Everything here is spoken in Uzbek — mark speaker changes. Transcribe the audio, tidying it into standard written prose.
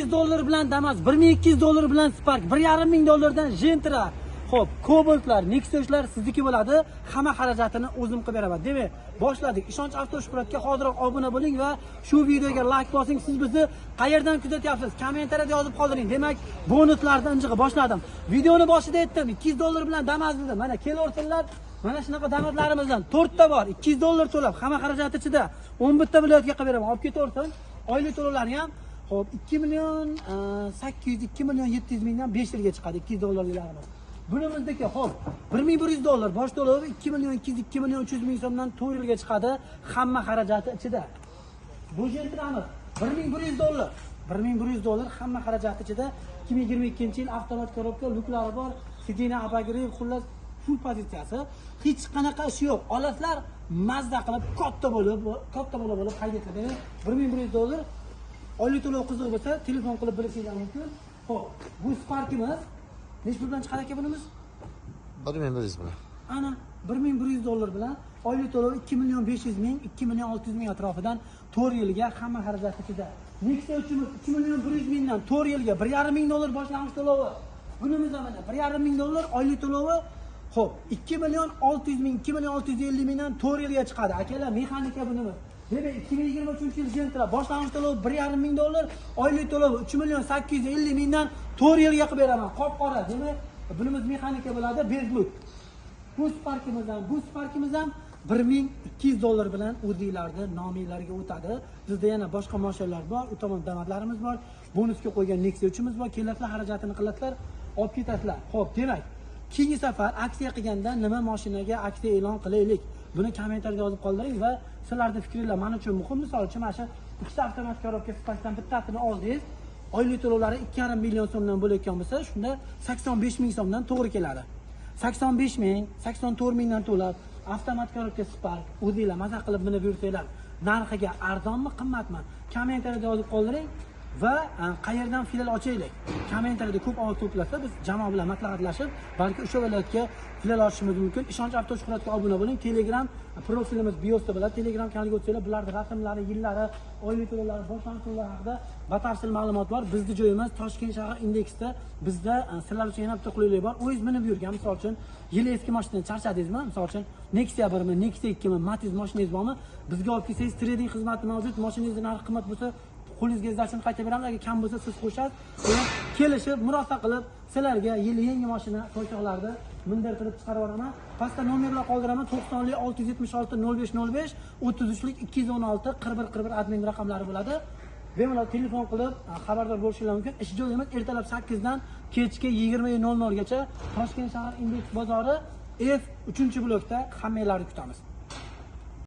Speaker 1: $1200 bilan Damas, $1200 bilan Spark, $1,500 Gentra. Xo'p, Cobaltlar, Nexuslar sizniki bo'ladi. Hamma xarajatini o'zim qilib beraman. Demak, boshladik. Ishonch avtoshpuratga hozirroq obuna bo'ling va shu videoga like bosing. Siz bizni qayerdan kuzatyapsiz? Kommentariyada yozib qoldiring. Demak, bonuslarni injig'i boshladim. Videoni boshida aytdim, $200 bilan Damas dedim. Mana kelaversinlar. Mana shunaqa Damas'larimizdan 4 ta bor. $200 to'lab, hamma xarajat ichida 11 ta viloyatga qilib beraman. Olib ketaversin. Oylik to'lovlari ham xo'p 2,800,000 2,700,000 dan 5 yilga chiqadi $200'larimiz. Bunimizdagi xo'p $1,100 bosh to'lovi 2,200,000 2,300,000 so'mdan 4 yilga chiqadi, hamma xarajati ichida. Bu Gentramiz $1,100. $1,100 hamma xarajati ichida 2022-yil avtomat korobka, luklari bor, sidina abagri, xullas full pozitsiyasi. Hech qanaqa ish yo'q. Olasizlar mazza qilib katta bo'lib haydaysiz. Demak, $1,100 oylik to'lov qiziq bo'lsa, telefon qilib bilishingiz mumkin. Xo'p, bu Sparkimiz necha pul bilan chiqadi aka bunimiz?
Speaker 2: 1,100 bilan.
Speaker 1: Ana $1,100 bilan oylik to'lov 2,500,000 2,600,000 atrofidan 4 yilga hamma xarajat ichida. Nexusimiz 2,100,000 dan 4 yilga $1,500 boshlang'ich to'lovi. Bunimiz ham mana $1,500 oylik to'lovi. Xo'p, 2,600,000 2,650,000 dan 4 yilga chiqadi. Akalar, mexanika bunimiz. Demak, 2023-yil Gentra boshlang'ich to'lov $1,500, oylik to'lov 3,850,000 dan 4 yilga qilib beraman. Qop-qora. Demak, bunimiz mexanika bo'ladi, bezlut. Bu Sparkimiz ham $1,200 bilan o'zingizlarni nominglarga o'tadi. Bizda yana boshqa mashinalar bor, u tomon Damas'larimiz bor. Bonusga qo'ygan Nexus'imiz bor. Kelasizlar, xarajatini qilasizlar, olib ketasizlar. Xo'p, demak, keyingi safar aksiya qilganda nima mashinaga aksiya e'lon qilaylik? Buni kommentariyada yozib qoldiring va sizlarning fikringlar men uchun muhim. Misol uchun mana shu ikkita avtomat korobka Sparkdan bittasini oldingiz, oylik to'lovlari 2,5 million so'mdan bo'layotgan bo'lsa, shunda 85,000 so'mdan to'g'ri keladi. 85,000, 84,000 dan to'lab avtomat korobka Spark o'zingizlar maza qilib minib yursanglar, narxiga arzonmi, qimmatmi? Kommentariyada yozib qoldiring va qayerdan filial ochaylik? Kommentariyada ko'p ovoz to'plasa, biz jamoa bilan maslahatlashib, balki o'sha viloyatga filial ochishimiz mumkin. Ishonch avtoshuhratga obuna bo'ling. Telegram profilimiz biosda bo'ladi. Telegram kanaliga o'tsanglar, bularning rasmlari, yillari, oylik to'lovlari, boshlang'ich to'lovlar haqida batafsil ma'lumot bor. Bizning joyimiz Toshkent shahar indeksda. Bizda sizlar uchun yana bitta qulaylik bor. O'zingiz minib yurgan, misol uchun, yili eski mashinadan charchadingizmi? Misol uchun, Nexia 1mi, Nexia 2mi, Matiz mashinangiz bormi? Bizga olib kelsangiz, trading xizmati mavjud. Mashinangizni narxi qimmat bo'lsa, qo'lingizga izdashini qaytarib beramiz. Agar kam bo'lsa, siz qo'shasiz. Keyin kelishib, murosa qilib, sizlarga yili yangi mashina qo'shiqlarda mindir qilib chiqarib yuboraman. Pastda nomerlar qoldiraman. 90 676 0505 33 216 41 41 admin raqamlari bo'ladi. Bemalol telefon qilib xabardor bo'lishingiz mumkin. Ish joyimiz ertalab 8 dan kechki 20:00 gacha Toshkent shahar indeks bozori F 3-blokda hammanglarni kutamiz.